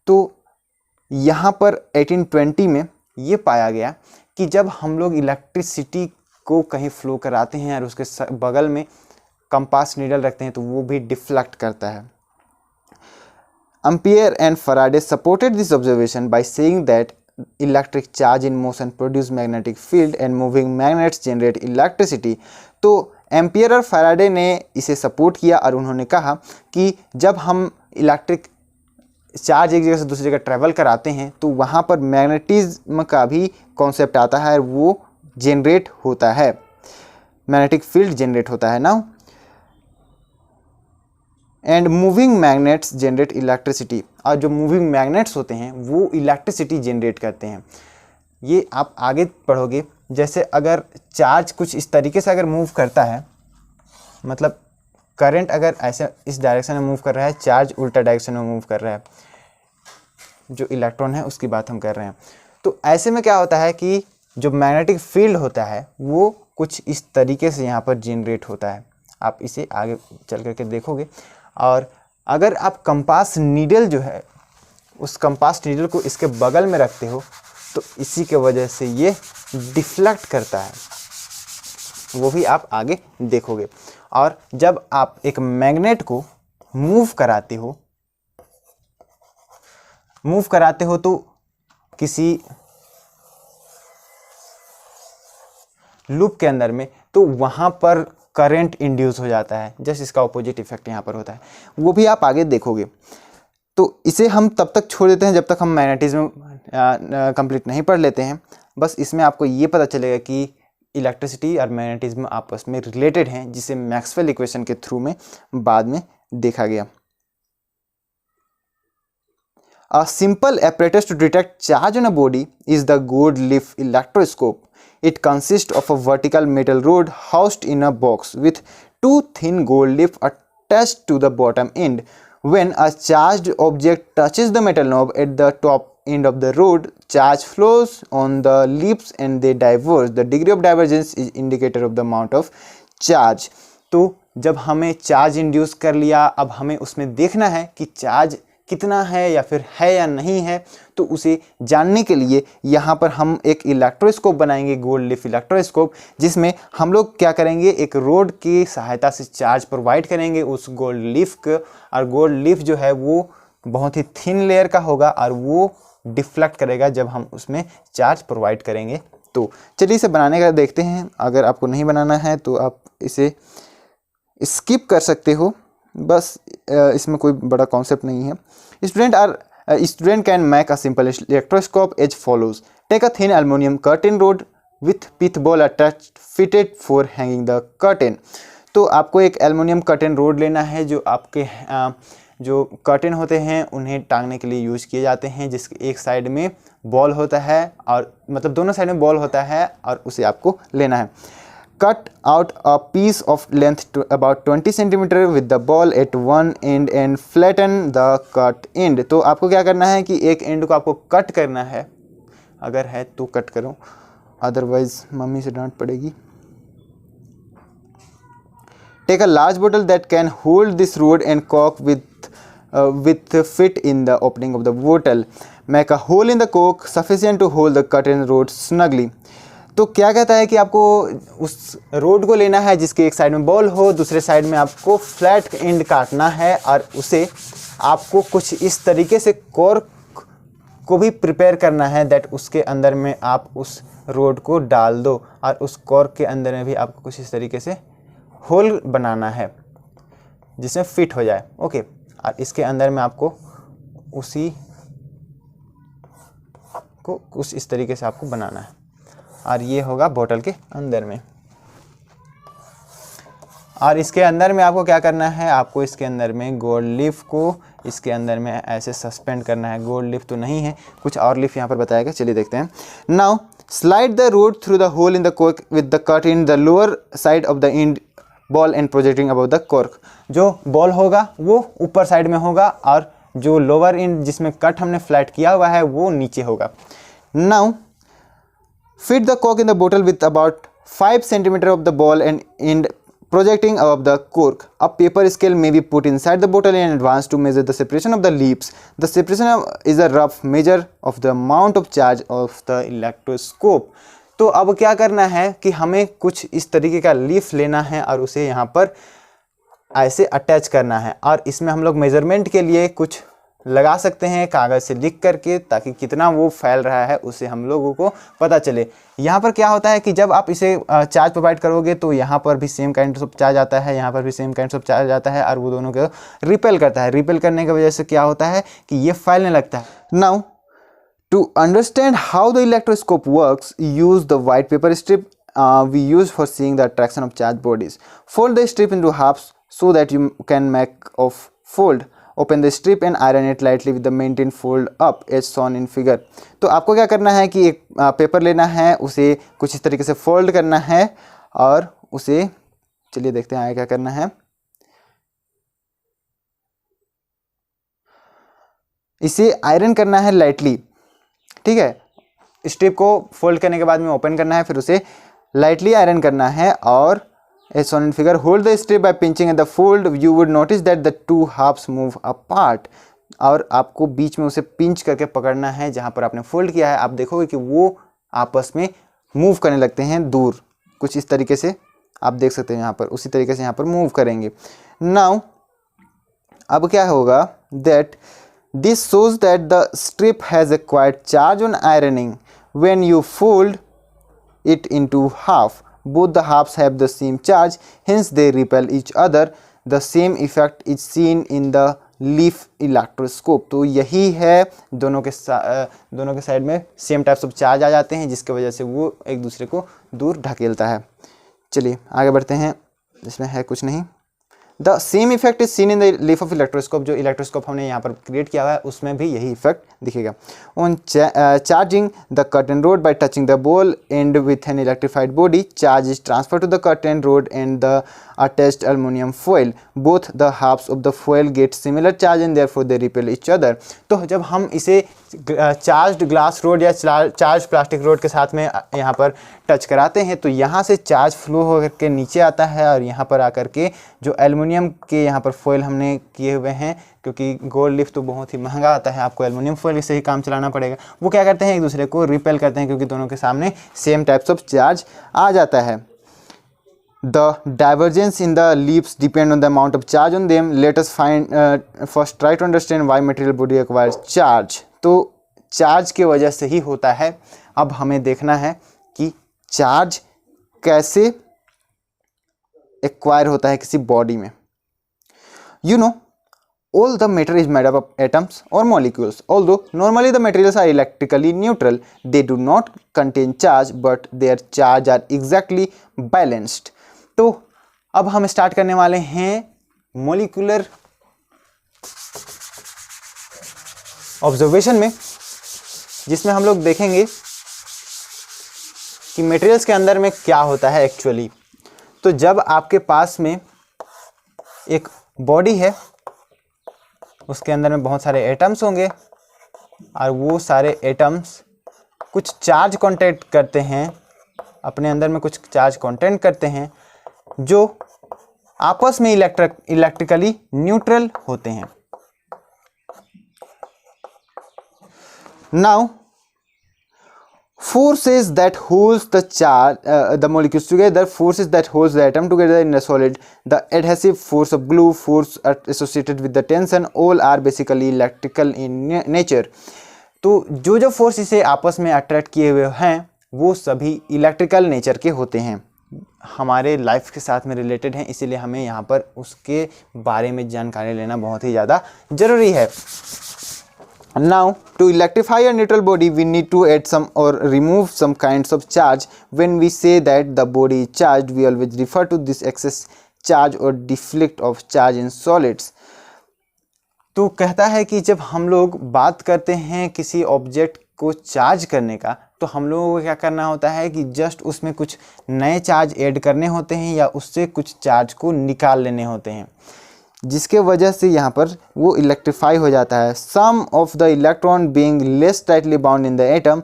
तो यहाँ पर 1820 में ये पाया गया कि जब हम लोग इलेक्ट्रिसिटी को कहीं फ्लो कराते हैं और उसके बगल में कंपास नीडल रखते हैं तो वो भी डिफ्लेक्ट करता है। Ampere and Faraday supported this observation by saying that electric charge in motion produce magnetic field and moving magnets generate electricity. तो एम्पियर और फैराडे ने इसे सपोर्ट किया और उन्होंने कहा कि जब हम इलेक्ट्रिक चार्ज एक जगह से दूसरी जगह ट्रैवल कराते हैं तो वहाँ पर मैग्नेटिज्म का भी कॉन्सेप्ट आता है, वो जनरेट होता है, मैग्नेटिक फील्ड जनरेट होता है ना। And moving magnets generate electricity, और जो मूविंग मैग्नेट्स होते हैं वो इलेक्ट्रिसिटी जनरेट करते हैं। ये आप आगे पढ़ोगे, जैसे अगर चार्ज कुछ इस तरीके से अगर मूव करता है, मतलब करंट अगर ऐसे इस डायरेक्शन में मूव कर रहा है, चार्ज उल्टा डायरेक्शन में मूव कर रहा है, जो इलेक्ट्रॉन है उसकी बात हम कर रहे हैं, तो ऐसे में क्या होता है कि जो मैग्नेटिक फील्ड होता है वो कुछ इस तरीके से यहाँ पर जनरेट होता है। आप इसे आगे चल करके देखोगे। और अगर आप कंपास नीडल जो है उस कंपास नीडल को इसके बगल में रखते हो तो इसी के वजह से ये डिफ्लेक्ट करता है, वो भी आप आगे देखोगे। और जब आप एक मैग्नेट को मूव कराते हो मूव कराते हो तो किसी लूप के अंदर में, तो वहाँ पर करंट इंड्यूस हो जाता है। जस्ट इसका ऑपोजिट इफेक्ट यहाँ पर होता है, वो भी आप आगे देखोगे। तो इसे हम तब तक छोड़ देते हैं जब तक हम मैग्नेटिज्म कंप्लीट नहीं पढ़ लेते हैं। बस इसमें आपको ये पता चलेगा कि इलेक्ट्रिसिटी और मैग्नेटिज्म आपस में रिलेटेड हैं, जिसे मैक्सवेल इक्वेशन के थ्रू में बाद में देखा गया। A simple apparatus to detect charge on a body is the gold leaf electroscope. It consists of a vertical metal rod housed in a box with two thin gold leaf attached to the bottom end. When a charged object touches the metal knob at the top end of the rod, charge flows on the leaves and they diverge. The degree of divergence is indicator of the amount of charge. तो जब हमें charge induce कर लिया, अब हमें उसमें देखना है कि चार्ज कितना है या फिर है या नहीं है। तो उसे जानने के लिए यहाँ पर हम एक इलेक्ट्रोस्कोप बनाएंगे, गोल्ड लीफ इलेक्ट्रोस्कोप, जिसमें हम लोग क्या करेंगे, एक रोड की सहायता से चार्ज प्रोवाइड करेंगे उस गोल्ड लीफ को। और गोल्ड लीफ जो है वो बहुत ही थिन लेयर का होगा और वो डिफ्लेक्ट करेगा जब हम उसमें चार्ज प्रोवाइड करेंगे। तो चलिए इसे बनाने का देखते हैं। अगर आपको नहीं बनाना है तो आप इसे स्किप कर सकते हो, बस इसमें कोई बड़ा कॉन्सेप्ट नहीं है। Student can make a simple electroscope as follows. Take a thin aluminum curtain rod with pith ball attached fitted for hanging the curtain. तो आपको एक एल्युमिनियम कर्टेन रोड लेना है जो आपके जो कर्टेन होते हैं उन्हें टांगने के लिए यूज किए जाते हैं, जिसके एक साइड में बॉल होता है और मतलब दोनों साइड में बॉल होता है और उसे आपको लेना है। Cut out a piece of length to about 20 cm with the ball at one end and flatten the cut end. तो आपको क्या करना है कि एक एंड को आपको कट करना है, अगर है तो कट करो, अदरवाइज मम्मी से डांट पड़ेगी। Take a large bottle that can hold this rod and cork with fit in the opening of the bottle. Make a hole in the cork sufficient to hold the curtain rod snugly. तो क्या कहता है कि आपको उस road को लेना है जिसके एक साइड में बॉल हो, दूसरे साइड में आपको फ्लैट एंड काटना है और उसे आपको कुछ इस तरीके से कॉर्क को भी प्रिपेयर करना है दैट उसके अंदर में आप उस रोड को डाल दो और उस कॉर्क के अंदर में भी आपको कुछ इस तरीके से होल बनाना है जिसमें फिट हो जाए। ओके, और इसके अंदर में आपको उसी को कुछ इस तरीके से आपको बनाना है और ये होगा बोतल के अंदर में। और इसके अंदर में आपको क्या करना है, आपको इसके अंदर में गोल्ड लीफ को इसके अंदर में ऐसे सस्पेंड करना है। गोल्ड लीफ तो नहीं है, कुछ और लीफ यहाँ पर बताया गया, चलिए देखते हैं। Now slide the rod through the hole in the cork with the cut in the lower side of the end ball and projecting above the cork. जो बॉल होगा वो ऊपर साइड में होगा और जो लोअर एंड जिसमें कट हमने फ्लैट किया हुआ है वो नीचे होगा। Now fit the cork in the bottle with about 5 cm of the ball and end projecting above the cork. A paper scale may be put inside the bottle in advance to measure the separation of the leaves. The separation is a rough measure of the amount of charge of the electroscope. तो अब क्या करना है कि हमें कुछ इस तरीके का लीफ लेना है और उसे यहाँ पर ऐसे अटैच करना है और इसमें हम लोग मेजरमेंट के लिए कुछ लगा सकते हैं कागज़ से लिख करके, ताकि कितना वो फैल रहा है उसे हम लोगों को पता चले। यहाँ पर क्या होता है कि जब आप इसे चार्ज प्रोवाइड करोगे तो यहाँ पर भी सेम काइंड ऑफ चार्ज आता है, यहाँ पर भी सेम काइंड ऑफ चार्ज आता है और वो दोनों को रिपेल करता है। रिपेल करने की वजह से क्या होता है कि ये फैलने लगता है। Now to understand how the electroscope works, use the white paper strip we use for seeing the attraction of charged bodies. Fold the strip into halves so that you can make of fold. Open the strip and iron it lightly with the maintained fold up as shown in figure. तो आपको क्या करना है कि एक paper लेना है, उसे कुछ इस तरीके से फोल्ड करना है और उसे, चलिए देखते हैं आगे क्या करना है। इसे आयरन करना है लाइटली, ठीक है। स्ट्रिप को फोल्ड करने के बाद में ओपन करना है, फिर उसे लाइटली आयरन करना है और as shown in figure, hold the strip by pinching at the fold. You would notice that the two halves move apart. और आपको बीच में उसे पिंच करके पकड़ना है जहाँ पर आपने फोल्ड किया है। आप देखोगे कि वो आपस में मूव करने लगते हैं दूर, कुछ इस तरीके से आप देख सकते हैं यहाँ पर, उसी तरीके से यहाँ पर मूव करेंगे। नाउ अब क्या होगा that This shows that the strip has acquired charge on ironing. When you fold it into half, both the halves have the same charge, hence they repel each other. The same effect is seen in the leaf electroscope. तो यही है, दोनों के side में same types of charge आ जाते हैं, जिसकी वजह से वो एक दूसरे को दूर ढकेलता है। चलिए आगे बढ़ते हैं, इसमें है कुछ नहीं। The same effect is seen in the leaf of electroscope. जो इलेक्ट्रोस्कोप हमने यहाँ पर क्रिएट किया हुआ है उसमें भी यही इफेक्ट दिखेगा। On charging the curtain rod by touching the ball and with an electrified body, charge is transfer to the curtain rod and the attached aluminum foil. Both the halves of the foil get similar charge and therefore they repel each other. तो जब हम इसे charged glass rod या charge plastic road के साथ में यहाँ पर टच कराते हैं तो यहाँ से चार्ज फ्लो होकर के नीचे आता है और यहाँ पर आकर के जो एल्युमिनियम के यहाँ पर फॉयल हमने किए हुए हैं, क्योंकि गोल्ड लीफ तो बहुत ही महंगा आता है, आपको एल्युमिनियम फॉयल से ही काम चलाना पड़ेगा, वो क्या करते हैं एक दूसरे को रिपेल करते हैं, क्योंकि दोनों के सामने सेम टाइप्स ऑफ चार्ज आ जाता है। The divergence in the leaves depend on the amount of charge on them. Let us first try to understand why material body acquires charge. तो चार्ज की वजह से ही होता है। अब हमें देखना है कि चार्ज कैसे एक्वायर होता है किसी बॉडी में। You know, all the matter is made up of atoms or molecules. Although normally the materials are electrically neutral, they do not contain charge, but their charge are exactly balanced. तो अब हम start करने वाले हैं molecular observation में, जिसमें हम लोग देखेंगे कि मटेरियल्स के अंदर में क्या होता है एक्चुअली। तो जब आपके पास में एक बॉडी है, उसके अंदर में बहुत सारे एटम्स होंगे और वो सारे एटम्स कुछ चार्ज कॉन्टेक्ट करते हैं, अपने अंदर में कुछ चार्ज कॉन्टेक्ट करते हैं जो आपस में इलेक्ट्रिकली न्यूट्रल होते हैं। Now, forces that holds the charge, the molecules together, forces that holds the atom together in a solid, the adhesive force of glue, force associated with the tension, all are basically electrical in nature. तो जो force इसे आपस में attract किए हुए हैं वो सभी इलेक्ट्रिकल नेचर के होते हैं, हमारे लाइफ के साथ में रिलेटेड हैं, इसीलिए हमें यहाँ पर उसके बारे में जानकारी लेना बहुत ही ज़्यादा ज़रूरी है। Now, to electrify a neutral body, we need to add some or remove some kinds of charge. When we say that the body is charged, we always refer to this excess charge or deflect of charge in solids. तो कहता है कि जब हम लोग बात करते हैं किसी ऑब्जेक्ट को चार्ज करने का, तो हम लोगों को क्या करना होता है कि जस्ट उसमें कुछ नए चार्ज ऐड करने होते हैं या उससे कुछ चार्ज को निकाल लेने होते हैं, जिसके वजह से यहाँ पर वो इलेक्ट्रीफाई हो जाता है। Some of the electron being less tightly bound in the atom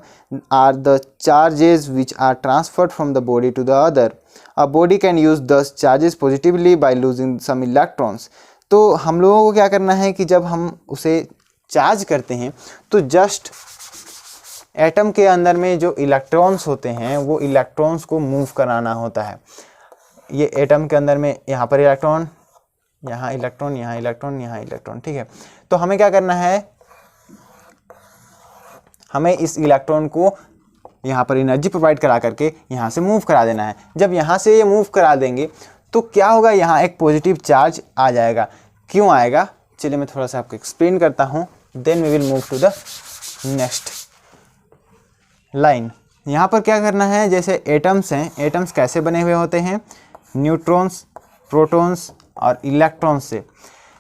are the charges which are transferred from the body to the other. A body can use the charges positively by losing some electrons. तो हम लोगों को क्या करना है कि जब हम उसे चार्ज करते हैं तो जस्ट एटम के अंदर में जो इलेक्ट्रॉन्स होते हैं वो इलेक्ट्रॉन्स को मूव कराना होता है। ये एटम के अंदर में यहाँ पर इलेक्ट्रॉन, यहाँ इलेक्ट्रॉन, यहाँ इलेक्ट्रॉन, यहाँ इलेक्ट्रॉन, ठीक है। तो हमें क्या करना है, हमें इस इलेक्ट्रॉन को यहाँ पर एनर्जी प्रोवाइड करा करके यहाँ से मूव करा देना है। जब यहाँ से ये मूव करा देंगे तो क्या होगा, यहाँ एक पॉजिटिव चार्ज आ जाएगा। क्यों आएगा, चलिए मैं थोड़ा सा आपको एक्सप्लेन करता हूँ, then we will move to the next line. यहाँ पर क्या करना है, जैसे एटम्स हैं, एटम्स कैसे बने हुए होते हैं, न्यूट्रॉन्स, प्रोटॉन्स और इलेक्ट्रॉन्स से।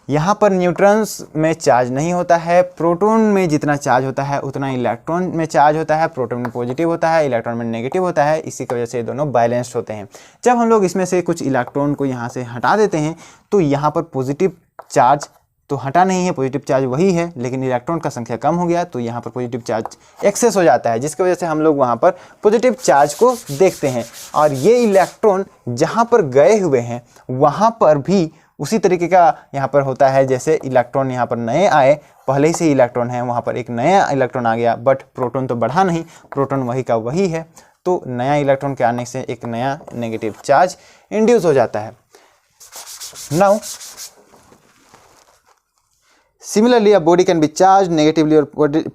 यहाँ पर न्यूट्रॉन्स में चार्ज नहीं होता है, प्रोटॉन में जितना चार्ज होता है उतना इलेक्ट्रॉन में चार्ज होता है, प्रोटॉन में पॉजिटिव होता है, इलेक्ट्रॉन में नेगेटिव होता है, इसी की वजह से ये दोनों बैलेंस्ड होते हैं। जब हम लोग इसमें से कुछ इलेक्ट्रॉन को यहाँ से हटा देते हैं तो यहाँ पर पॉजिटिव चार्ज तो हटा नहीं है, पॉजिटिव चार्ज वही है, लेकिन इलेक्ट्रॉन का संख्या कम हो गया तो यहाँ पर पॉजिटिव चार्ज एक्सेस हो जाता है, जिसकी वजह से हम लोग वहाँ पर पॉजिटिव चार्ज को देखते हैं। और ये इलेक्ट्रॉन जहाँ पर गए हुए हैं वहाँ पर भी उसी तरीके का यहाँ पर होता है, जैसे इलेक्ट्रॉन यहाँ पर नए आए, पहले ही से इलेक्ट्रॉन है, वहाँ पर एक नया इलेक्ट्रॉन आ गया, बट प्रोटॉन तो बढ़ा नहीं, प्रोटॉन वही का वही है, तो नया इलेक्ट्रॉन के आने से एक नया नेगेटिव चार्ज इंड्यूस हो जाता है। Now Similarly, a body can be charged negatively or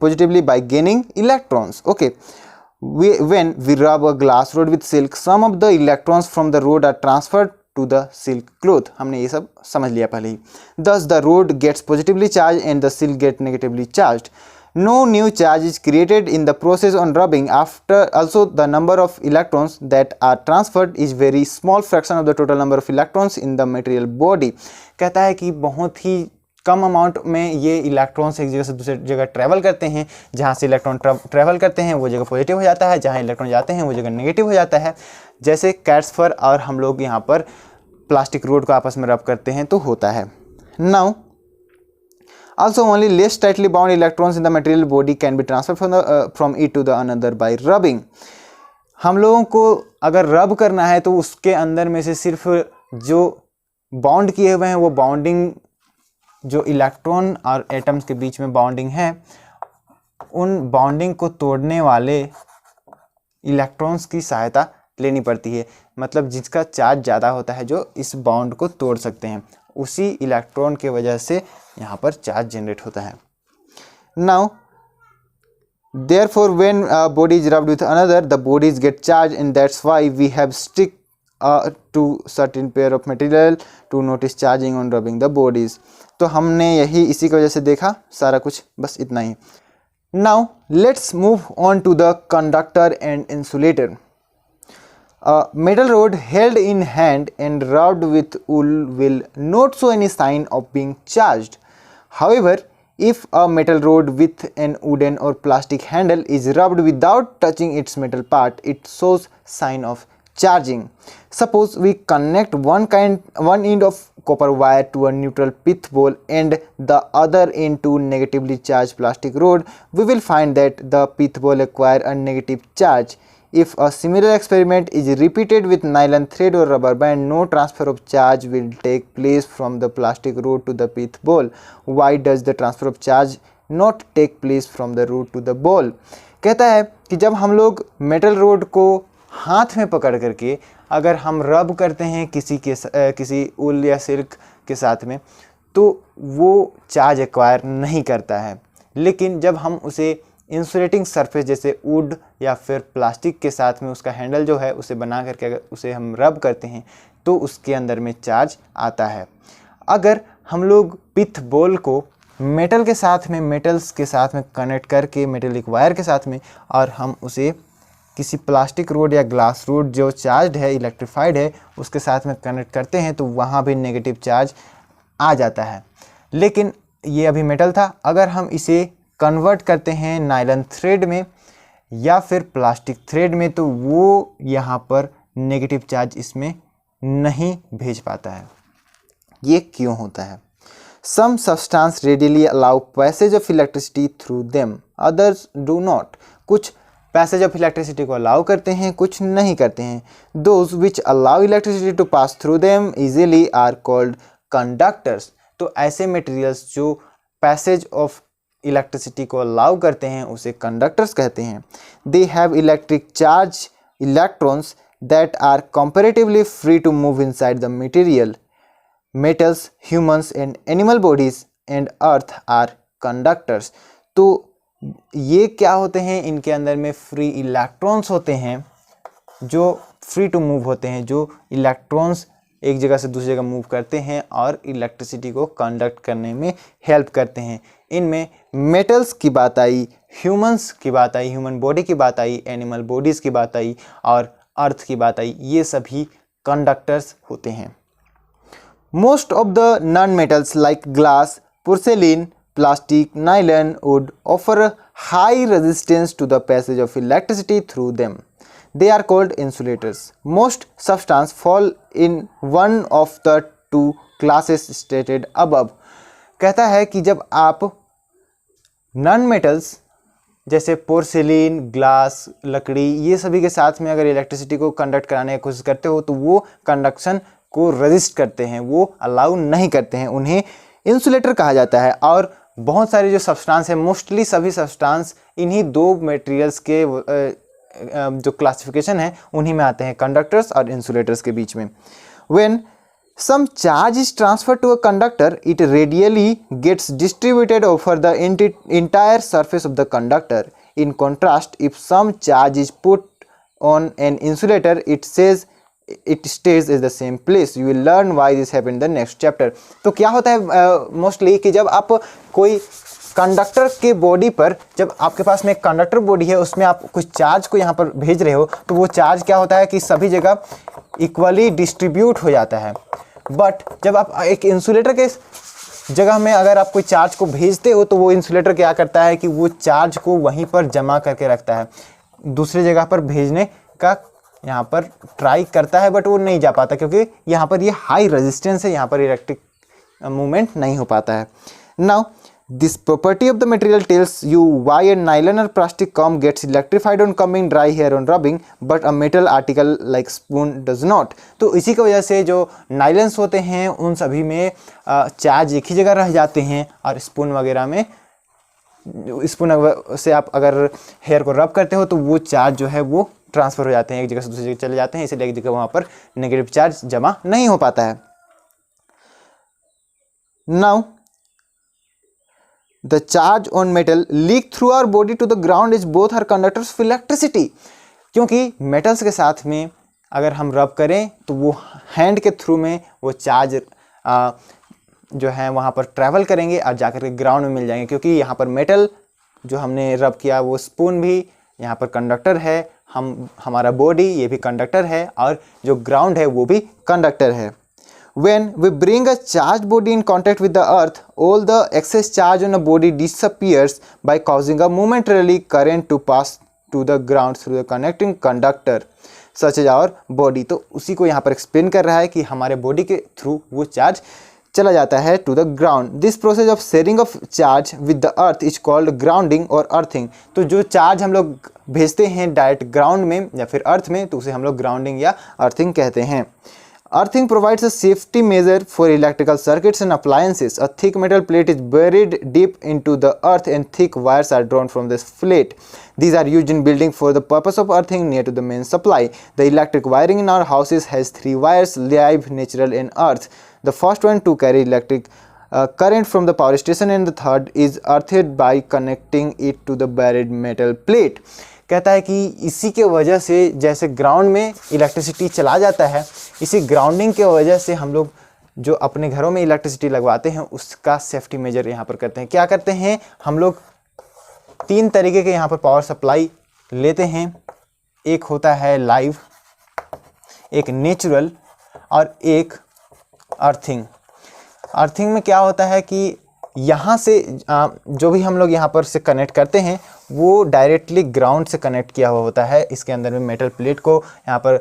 positively by gaining electrons. Okay, when we rub a glass rod with silk, some of the electrons from the rod are transferred to the silk cloth. हमने ये सब समझ लिया पहले ही. Thus the rod gets positively charged and the silk gets negatively charged. No new charge is created in the process on rubbing. After also the number of electrons that are transferred is very small fraction of the total number of electrons in the material body. कहता है कि बहुत ही कम amount में ये electrons एक जगह से दूसरी जगह ट्रैवल करते हैं. जहाँ से इलेक्ट्रॉन ट्रैवल करते हैं वो जगह पॉजिटिव हो जाता है, जहाँ इलेक्ट्रॉन जाते हैं वो जगह नेगेटिव हो जाता है. जैसे कैट्स फर और हम लोग यहाँ पर प्लास्टिक रोड को आपस में रब करते हैं तो होता है. Now also only less tightly bound electrons in the material body can be transferred from it to the another by rubbing. हम लोगों को अगर रब करना है तो उसके अंदर में से सिर्फ जो बाउंड किए हुए हैं वो बाउंडिंग जो इलेक्ट्रॉन और एटम्स के बीच में बाउंडिंग है उन बाउंडिंग को तोड़ने वाले इलेक्ट्रॉन्स की सहायता लेनी पड़ती है. मतलब जिसका चार्ज ज़्यादा होता है जो इस बाउंड को तोड़ सकते हैं उसी इलेक्ट्रॉन के वजह से यहाँ पर चार्ज जनरेट होता है. Now therefore when a body is rubbed with another the bodies get charged and that's why we have stick to certain pair of material to notice charging on rubbing the bodies. तो हमने यही इसी की वजह से देखा सारा कुछ, बस इतना ही. Now let's move on to the conductor and insulator. A metal rod held in hand and rubbed with wool will not show any sign of being charged. However, if a metal rod with an wooden or plastic handle is rubbed without touching its metal part, it shows sign of charging. Suppose we connect one end of copper wire to a neutral pith ball and the other end to negatively charged plastic rod, we will find that the pith ball acquire a negative charge. If a similar experiment is repeated with nylon thread or rubber band, no transfer of charge will take place from the plastic rod to the pith ball. Why does the transfer of charge not take place from the rod to the ball? कहता है कि जब हम लोग metal road को हाथ में पकड़ करके अगर हम रब करते हैं किसी ऊल या सिल्क के साथ में तो वो चार्ज एक्वायर नहीं करता है. लेकिन जब हम उसे इंसुलेटिंग सरफेस जैसे वुड या फिर प्लास्टिक के साथ में उसका हैंडल जो है उसे बना करके अगर उसे हम रब करते हैं तो उसके अंदर में चार्ज आता है. अगर हम लोग पिथ बॉल को मेटल के साथ में मेटल्स के साथ में कनेक्ट करके मेटेलिक वायर के साथ में और हम उसे किसी प्लास्टिक रोड या ग्लास रोड जो चार्ज है इलेक्ट्रीफाइड है उसके साथ में कनेक्ट करते हैं तो वहाँ भी नेगेटिव चार्ज आ जाता है. लेकिन ये अभी मेटल था, अगर हम इसे कन्वर्ट करते हैं नायलॉन थ्रेड में या फिर प्लास्टिक थ्रेड में तो वो यहाँ पर नेगेटिव चार्ज इसमें नहीं भेज पाता है. ये क्यों होता है? Some substance readily allow passage of electricity through them, others do not. कुछ पैसेज ऑफ इलेक्ट्रिसिटी को अलाउ करते हैं, कुछ नहीं करते हैं. Those which allow electricity to pass through them easily are called conductors. तो ऐसे मटेरियल्स जो पैसेज ऑफ इलेक्ट्रिसिटी को अलाउ करते हैं उसे कंडक्टर्स कहते हैं. They have electric charge electrons that are comparatively free to move inside the material. Metals, humans and animal bodies and earth are conductors. तो ये क्या होते हैं? इनके अंदर में फ्री इलेक्ट्रॉन्स होते हैं जो फ्री टू मूव होते हैं, जो इलेक्ट्रॉन्स एक जगह से दूसरी जगह मूव करते हैं और इलेक्ट्रिसिटी को कंडक्ट करने में हेल्प करते हैं. इनमें मेटल्स की बात आई, ह्यूमंस की बात आई, ह्यूमन बॉडी की बात आई, एनिमल बॉडीज़ की बात आई और अर्थ की बात आई. ये सभी कंडक्टर्स होते हैं. Most of the non-metals like glass, porcelain, plastic, nylon would offer a high resistance to the passage of electricity through them. They are called insulators. Most substances fall in one of the two classes stated above. कहता है कि जब आप non metals जैसे porcelain, glass, लकड़ी ये सभी के साथ में अगर इलेक्ट्रिसिटी को कंडक्ट कराने की कोशिश करते हो तो वो कंडक्शन को रेजिस्ट करते हैं, वो अलाउ नहीं करते हैं, उन्हें इंसुलेटर कहा जाता है. और बहुत सारे जो सब्सटेंस है, मोस्टली सभी सब्सटेंस इन्हीं दो मटेरियल्स के जो क्लासिफिकेशन है उन्हीं में आते हैं, कंडक्टर्स और इंसुलेटर्स के बीच में. When some charge is transferred to a conductor, it radially gets distributed over the entire surface of the conductor. In contrast, if some charge is put on an insulator, it stays in the same place. You will learn why this happened in the next chapter. तो क्या होता है mostly कि जब आप कोई conductor के body पर, जब आपके पास में एक कंडक्टर बॉडी है, उसमें आप कुछ चार्ज को यहाँ पर भेज रहे हो, तो वो चार्ज क्या होता है कि सभी जगह इक्वली डिस्ट्रीब्यूट हो जाता है। बट जब आप एक इंसुलेटर के जगह में अगर आप कोई चार्ज को भेजते हो, तो वो इंसुलेटर क्या करता है कि वो चार्ज को वहीं पर जमा करके रखता है, दूसरी जगह पर भेजने का यहाँ पर ट्राई करता है, बट वो नहीं जा पाता क्योंकि यहाँ पर ये हाई रेजिस्टेंस है, यहाँ पर इलेक्ट्रिक मूवमेंट नहीं हो पाता है। Now this property of the material tells you why a nylon or plastic comb gets electrified on coming dry hair on rubbing, but a metal article like spoon does not. तो इसी की वजह से जो नाइलन्स होते हैं उन सभी में चार्ज एक ही जगह रह जाते हैं, और स्पून वगैरह में, स्पून से आप अगर हेयर को रब करते हो तो वो चार्ज जो है वो ट्रांसफ़र हो जाते हैं, एक जगह से दूसरी जगह चले जाते हैं, इसलिए एक जगह वहाँ पर नेगेटिव चार्ज जमा नहीं हो पाता है। Now the charge on metal leak through our body to the ground is both are conductors of electricity. क्योंकि मेटल्स के साथ में अगर हम रब करें तो वो हैंड के थ्रू में वो चार्ज जो है वहाँ पर ट्रैवल करेंगे और जाकर के ग्राउंड में मिल जाएंगे, क्योंकि यहाँ पर मेटल जो हमने रब किया वो स्पून भी यहाँ पर कंडक्टर है, हमारा बॉडी ये भी कंडक्टर है, और जो ग्राउंड है वो भी कंडक्टर है। When we bring a charged body in contact with the earth, all the excess charge on a body disappears by causing a momentary current to pass to the ground through the connecting conductor such as our body. तो उसी को यहाँ पर explain कर रहा है कि हमारे बॉडी के थ्रू वो चार्ज चला जाता है to the ground. This process of sharing of charge with the earth is called grounding और अर्थिंग। तो जो चार्ज हम लोग भेजते हैं डायरेक्ट ग्राउंड में या फिर अर्थ में, तो उसे हम लोग ग्राउंडिंग या अर्थिंग कहते हैं। Earthing provides a safety measure for electrical circuits and appliances. A thick metal plate is buried deep into the earth and thick wires are drawn from this plate. These are used in building for the purpose of earthing near to the main supply. The electric wiring in our houses has 3 wires, live, natural and earth. The first one to carry electric current from the power station, and the third is earthed by connecting it to the buried metal plate. कहता है कि इसी के वजह से जैसे ground में electricity चला जाता है, इसी ग्राउंडिंग के वजह से हम लोग जो अपने घरों में इलेक्ट्रिसिटी लगवाते हैं उसका सेफ्टी मेजर यहाँ पर करते हैं। क्या करते हैं, हम लोग 3 तरीके के यहाँ पर पावर सप्लाई लेते हैं। एक होता है लाइव, एक नेचुरल और एक अर्थिंग। अर्थिंग में क्या होता है कि यहाँ से जो भी हम लोग यहाँ पर से कनेक्ट करते हैं वो डायरेक्टली ग्राउंड से कनेक्ट किया हुआ होता है। इसके अंदर में मेटल प्लेट को यहाँ पर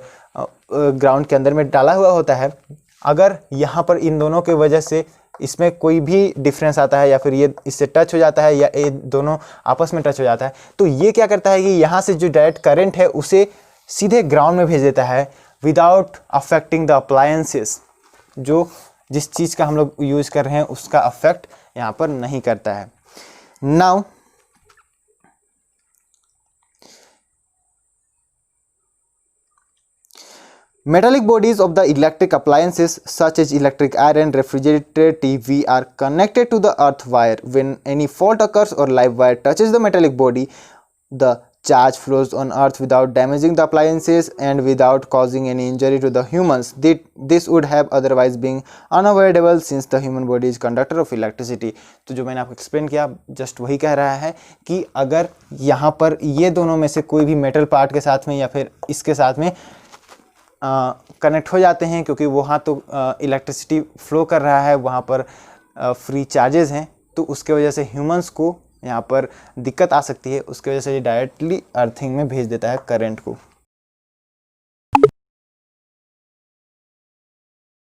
ग्राउंड के अंदर में डाला हुआ होता है। अगर यहाँ पर इन दोनों के वजह से इसमें कोई भी डिफरेंस आता है या फिर ये इससे टच हो जाता है या ये दोनों आपस में टच हो जाता है, तो ये क्या करता है कि यहाँ से जो डायरेक्ट करंट है उसे सीधे ग्राउंड में भेज देता है विदाउट अफेक्टिंग द अप्लायंसेस। जो जिस चीज़ का हम लोग यूज़ कर रहे हैं उसका अफेक्ट यहाँ पर नहीं करता है। Now metallic bodies of the electric appliances such as electric iron, refrigerator, TV are connected to the earth wire. When any fault occurs or live wire touches the metallic body, the charge flows on earth without damaging the appliances and without causing any injury to the humans. This would have otherwise been unavoidable since the human body is conductor of electricity. तो जो मैंने आपको explain किया just वही कह रहा है कि अगर यहाँ पर ये दोनों में से कोई भी मेटल पार्ट के साथ में या फिर इसके साथ में कनेक्ट हो जाते हैं, क्योंकि वहाँ तो इलेक्ट्रिसिटी फ्लो कर रहा है, वहाँ पर फ्री चार्जेस हैं, तो उसके वजह से ह्यूमंस को यहाँ पर दिक्कत आ सकती है। उसके वजह से ये डायरेक्टली अर्थिंग में भेज देता है करंट को।